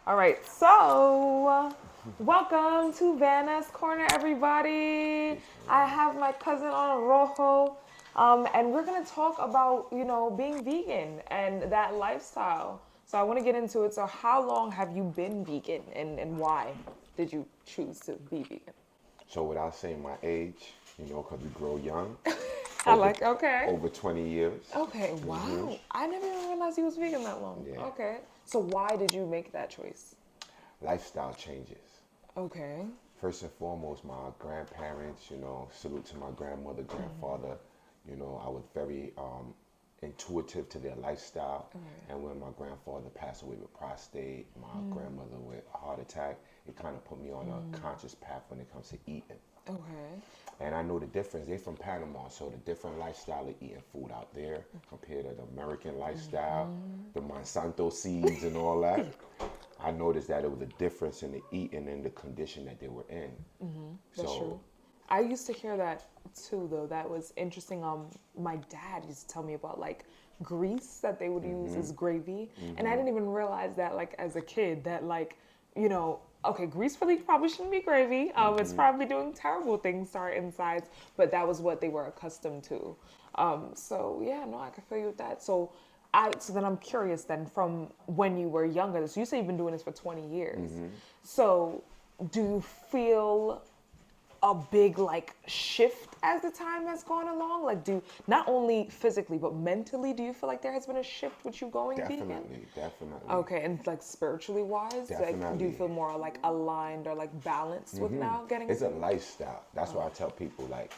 All right, so welcome to Vhannah's Corner, everybody. Peace, I man. have my cousin on Rojo, and we're gonna talk about being vegan and that lifestyle. So I want to get into it. So how long have you been vegan, and why did you choose to be vegan? So without saying my age, because we grow young, I over like okay. over 20 years. Okay, hmm wow. I never even realized he was vegan that long. Yeah. Okay. So why did you make that choice? Lifestyle changes. Okay. First and foremost, my grandparents, salute to my grandmother, grandfather. I was very intuitive to their lifestyle. Okay. And when my grandfather passed away with prostate, my grandmother with a heart attack, it kind of put me on a conscious path when it comes to eating. Okay. And I know the difference. They're from Panama, so the different lifestyle of eating food out there compared to the American lifestyle, the Monsanto seeds and all that. I noticed that it was a difference in the eating and the condition that they were in. That's true. So, I used to hear that too, though. That was interesting. My dad used to tell me about like grease that they would use as gravy, and I didn't even realize that like as a kid that like okay, grease really probably shouldn't be gravy. It's probably doing terrible things to our insides, but that was what they were accustomed to. So yeah, no, I can feel you with that. So then I'm curious then from when you were younger. So you say you've been doing this for 20 years. So do you feel a big like shift as the time has gone along? Like do not only physically but mentally, do you feel like there has been a shift with you going vegan? definitely, definitely, Okay, and like spiritually wise, like do you definitely. feel more like aligned or like balanced with now getting It's a vegan? lifestyle. That's why I tell people like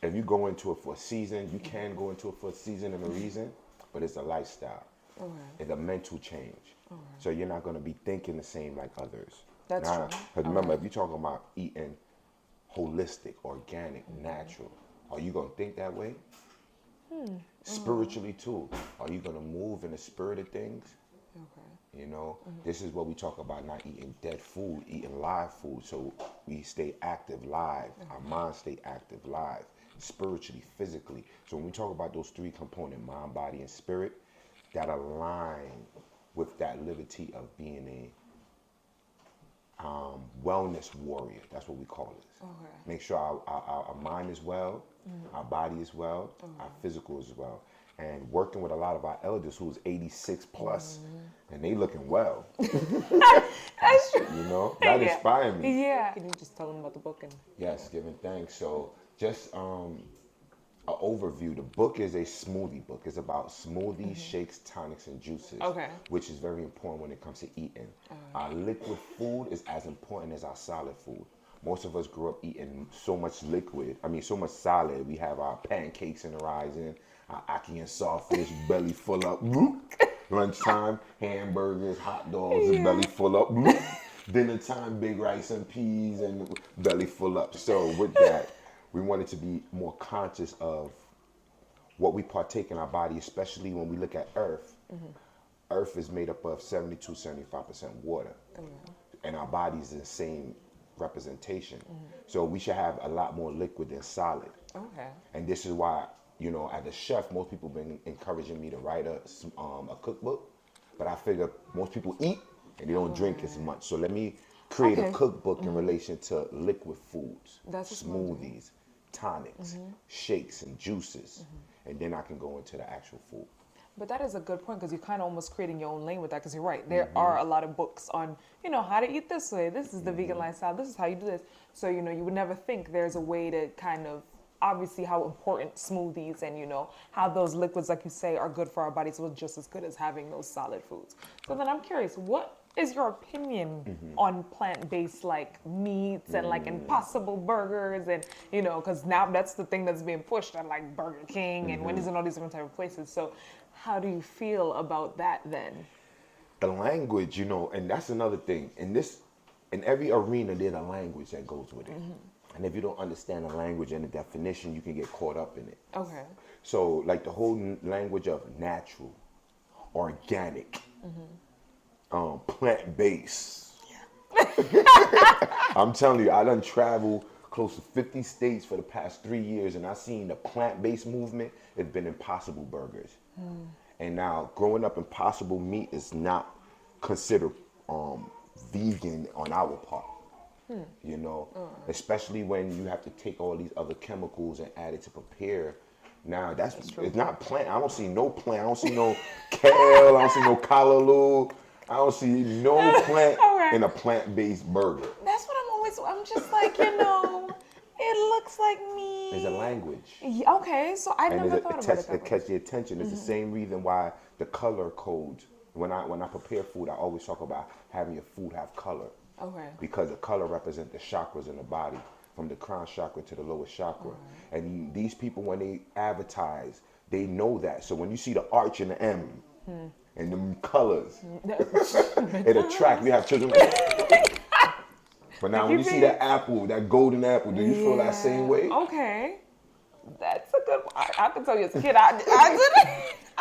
if you go into it for a season, you can go into it for a season and a reason, but it's a lifestyle. Okay, It's a mental change. So you're not gonna be thinking the same like others. that's true. Now, because remember, Okay, if you're talking about eating holistic, organic, natural, are you gonna think that way? Spiritually too. Are you gonna move in the spirit of things? okay, This is what we talk about, not eating dead food, eating live food. So we stay active live. Our minds stay active live, spiritually, physically. So when we talk about those three components, mind, body, and spirit, that align with that liberty of being a wellness warrior. That's what we call it. okay. Make sure our mind is well, our body is well, our physical is well. And working with a lot of our elders who's 86 plus, and they looking well. That's true. That Yeah, inspired me. yeah. Can you just tell them about the book and Yes, giving thanks. So just an overview. The book is a smoothie book. It's about smoothies, shakes, tonics, and juices, okay, which is very important when it comes to eating. Our liquid food is as important as our solid food. Most of us grew up eating so much liquid. I mean, so much solid. We have our pancakes in the rising, our ackee and sawfish, belly full up. Lunchtime, hamburgers, hot dogs, and belly yeah, full up. Dinner time, big rice and peas, and belly full up. So with that, we wanted to be more conscious of what we partake in our body, especially when we look at Earth. Earth is made up of 72, 75% water, and our body is the same representation. So we should have a lot more liquid than solid. okay, And this is why, as a chef, most people been encouraging me to write a cookbook. But I figure most people eat and they don't drink as much. So let me create a okay. cookbook in relation to liquid foods, That's a smart idea. smoothies, tonics, shakes, and juices. And then I can go into the actual food. But that is a good point because you're kind of almost creating your own lane with that because you're right. There are a lot of books on, how to eat this way. This is the vegan lifestyle. This is how you do this. So, you would never think there's a way to kind of obviously how important smoothies and, how those liquids, like you say, are good for our bodies. So it's just as good as having those solid foods. So then I'm curious, what is your opinion on plant-based like meats and like impossible burgers and because now that's the thing that's being pushed at like Burger King and Wendy's and all these different type of places. So how do you feel about that then? The language, and that's another thing. In every arena, there's a language that goes with it. And if you don't understand the language and the definition, you can get caught up in it. Okay. So, like the whole language of natural, organic, plant-based. I'm telling you, I done traveled close to 50 states for the past 3 years, and I seen the plant-based movement. It's been Impossible Burgers, and now growing up, Impossible meat is not considered vegan on our part. You know, especially when you have to take all these other chemicals and add it to prepare. Now that's it's not plant. I don't see no plant. I don't see no kale. I don't see no callaloo. I don't see no plant in a plant-based burger. That's what I'm just like, it looks like meat. There's a language. Yeah, okay, so I never thought about it that way. To catch the attention. It's the same reason why the color codes. When I prepare food, I always talk about having your food have color. Okay. Because the color represents the chakras in the body, from the crown chakra to the lowest chakra. And these people, when they advertise, they know that. So when you see the arch and the M and the colors, it attracts. We have children. But now when you see that apple, that golden apple, do you feel that same way? Okay. That's a good one. I can tell you as a kid, I did.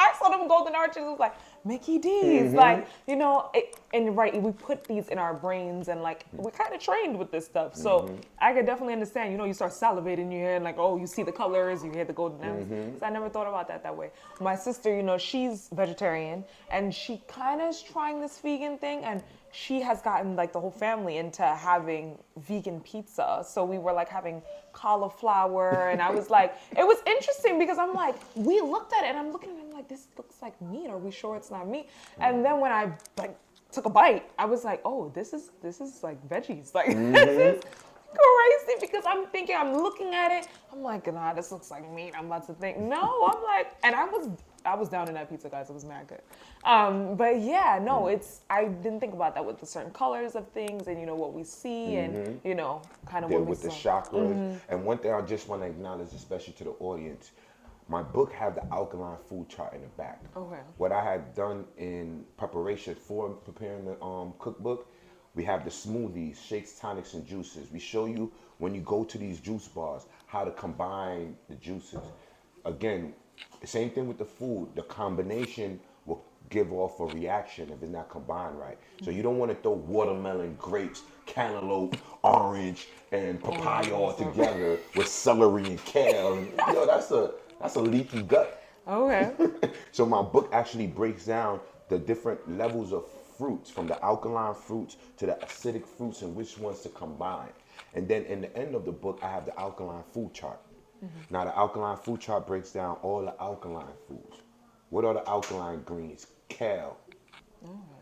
I saw them golden arches. It was like, Mickey D's. Like, and right, we put these in our brains and like, we're kind of trained with this stuff. So I could definitely understand, you start salivating in your head, like, oh, you see the colors, you hear the golden M's. So I never thought about that way. My sister, she's vegetarian and she kind of is trying this vegan thing, and she has gotten like the whole family into having vegan pizza. So we were like having cauliflower, and I was like, it was interesting because I'm like, we looked at it and I'm looking at it, I'm like, this looks like meat. Are we sure it's not meat? And then when I took a bite, I was like, oh, this is like veggies. Like this is crazy, because I'm thinking, I'm looking at it, I'm like, nah, this looks like meat. I'm about to think, no, I'm like, and I was down in that pizza, guys. It was mad good. But yeah, no, I didn't think about that with the certain colors of things and, what we see and, kind of what we with the chakras. And one thing I just want to acknowledge, especially to the audience, my book had the alkaline food chart in the back. Okay. What I had done in preparation for preparing the cookbook, we have the smoothies, shakes, tonics, and juices. We show you when you go to these juice bars how to combine the juices. Again, same thing with the food. The combination will give off a reaction if it's not combined right. So you don't want to throw watermelon, grapes, cantaloupe, orange, and papaya all together with celery and kale. That's a leaky gut. Okay. So my book actually breaks down the different levels of fruits, from the alkaline fruits to the acidic fruits, and which ones to combine. And then in the end of the book, I have the alkaline food chart. Now the alkaline food chart breaks down all the alkaline foods. What are the alkaline greens? Kale.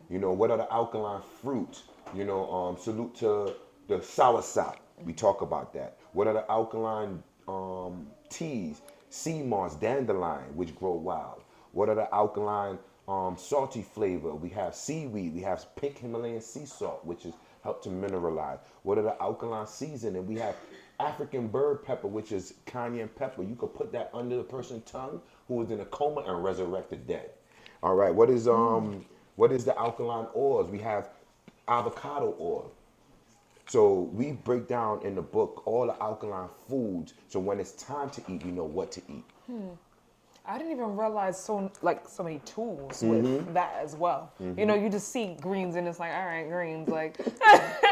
What are the alkaline fruits? Salute to the soursop. We talk about that. What are the alkaline teas? Sea moss, dandelion, which grow wild. What are the alkaline salty flavor? We have seaweed. We have pink Himalayan sea salt, which is help to mineralize. What are the alkaline seasoning? We have African bird pepper, which is cayenne pepper. You could put that under the person's tongue who is in a coma and resurrect the dead. All right. What is the alkaline oils? We have avocado oil. So we break down in the book all the alkaline foods, so when it's time to eat, we know what to eat. I didn't even realize so many tools with that as well. You just see greens and it's like, all right, greens. Like,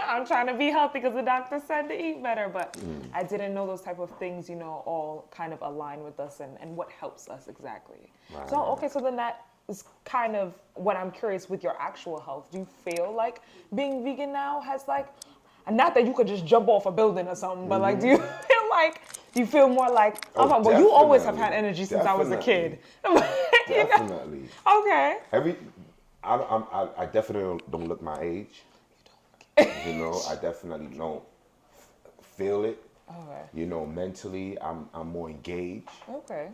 I'm trying to be healthy because the doctor said to eat better, but I didn't know those type of things, all kind of align with us and what helps us exactly. Right. So then that is kind of what I'm curious with your actual health. Do you feel like being vegan now has not that you could just jump off a building or something, but do you feel more like, well, you always have had energy since I was a kid. Definitely. Okay. I definitely don't look my age. I definitely don't feel it. Okay. Mentally, I'm more engaged. Okay.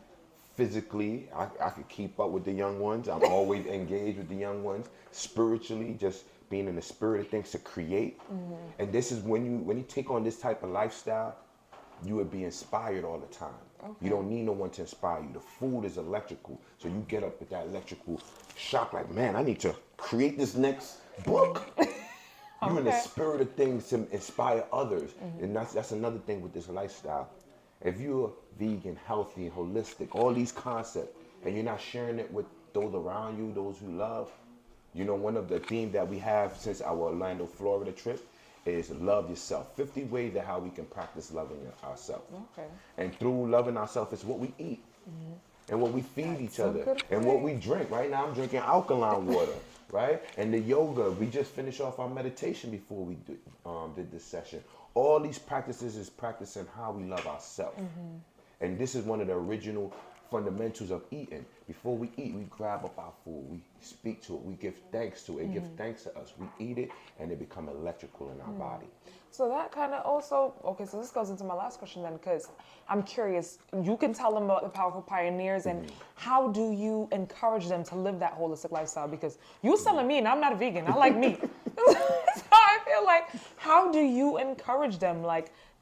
Physically, I could keep up with the young ones. I'm always engaged with the young ones. Spiritually, just being in the spirit of things to create. And this is when you take on this type of lifestyle, you would be inspired all the time. Okay. You don't need no one to inspire you. The food is electrical. So you get up with that electrical shock like, man, I need to create this next book. You're in the spirit of things to inspire others. And that's another thing with this lifestyle. If you're vegan, healthy, and holistic, all these concepts, and you're not sharing it with those around you, those who love, one of the themes that we have since our Orlando, Florida trip is love yourself. 50 ways of how we can practice loving ourselves. Okay. And through loving ourselves, it's what we eat and what we feed each other and what we drink. Right now, I'm drinking alkaline water. right? And the yoga, we just finished off our meditation before we did this session. All these practices is practicing how we love ourselves. And this is one of the original fundamentals of eating. Before we eat, we grab up our food, we speak to it, we give thanks to it, it gives thanks to us. We eat it and it becomes electrical in our body. So that kind of also, okay, so this goes into my last question then, because I'm curious, you can tell them about the powerful pioneers and how do you encourage them to live that holistic lifestyle? Because you selling meat and I'm not a vegan, I like meat. So I feel like, how do you encourage them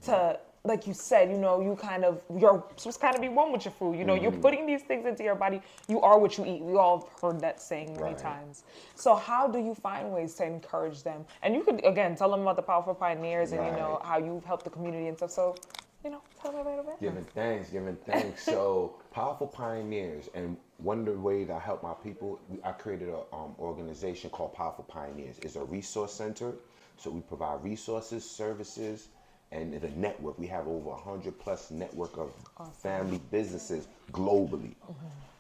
to, like you said, you're supposed to kind of be one with your food. You're putting these things into your body. You are what you eat. We all have heard that saying many times. So how do you find ways to encourage them? And you could, again, tell them about the powerful pioneers and, how you've helped the community and stuff. So, tell them a little bit. Giving thanks. So, powerful pioneers. And one of the ways I help my people, I created an organization called Powerful Pioneers. It's a resource center. So we provide resources, services, and the network. We have over 100 plus network of family businesses globally.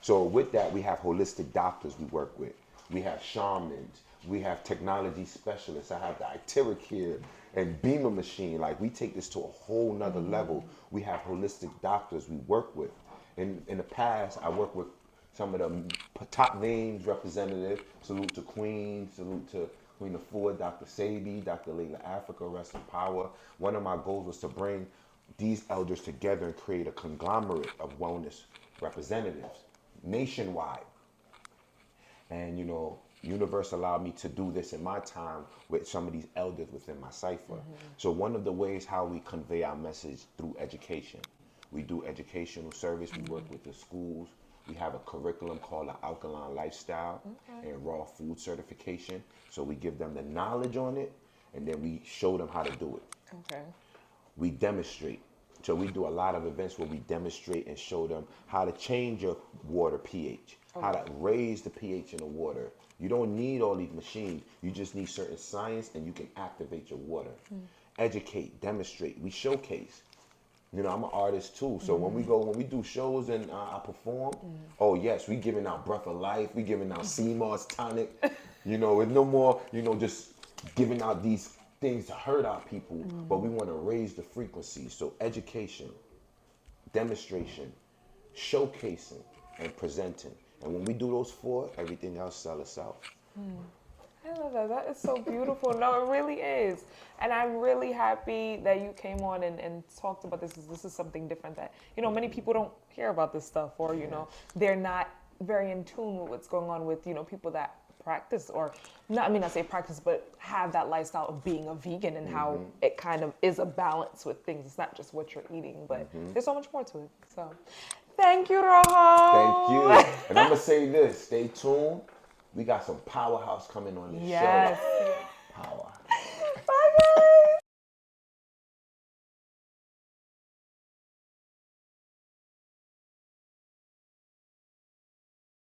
So with that, we have holistic doctors we work with. We have shamans. We have technology specialists. I have the icteric here and beamer machine. Like, we take this to a whole nother level. We have holistic doctors we work with. In the past, I worked with some of the top names representative. Salute to Queen, salute to Queen of Ford, Dr. Sabi, Dr. Layla Africa, rest in power. One of my goals was to bring these elders together and create a conglomerate of wellness representatives nationwide. And, Universe allowed me to do this in my time with some of these elders within my cipher. So one of the ways how we convey our message through education. We do educational service. We work with the schools. We have a curriculum called the Alkaline Lifestyle and Raw Food Certification. So we give them the knowledge on it, and then we show them how to do it. Okay. We demonstrate. So we do a lot of events where we demonstrate and show them how to change your water pH, how to raise the pH in the water. You don't need all these machines. You just need certain science, and you can activate your water. Educate, demonstrate. We showcase. I'm an artist too. So when we do shows and I perform, oh yes, we giving out Breath of Life. We giving out CMOS tonic. With no more, just giving out these things to hurt our people, but we want to raise the frequency. So education, demonstration, showcasing, and presenting. And when we do those four, everything else sells itself. I love that. That is so beautiful. No, it really is. And I'm really happy that you came on and talked about this. This is something different that, many people don't hear about this stuff, or, they're not very in tune with what's going on with, people that practice, or not say practice, but have that lifestyle of being a vegan and how it kind of is a balance with things. It's not just what you're eating, but there's so much more to it. So thank you, Rojo. Thank you. And I'm going to say this, stay tuned. We got some powerhouse coming on this show. Powerhouse.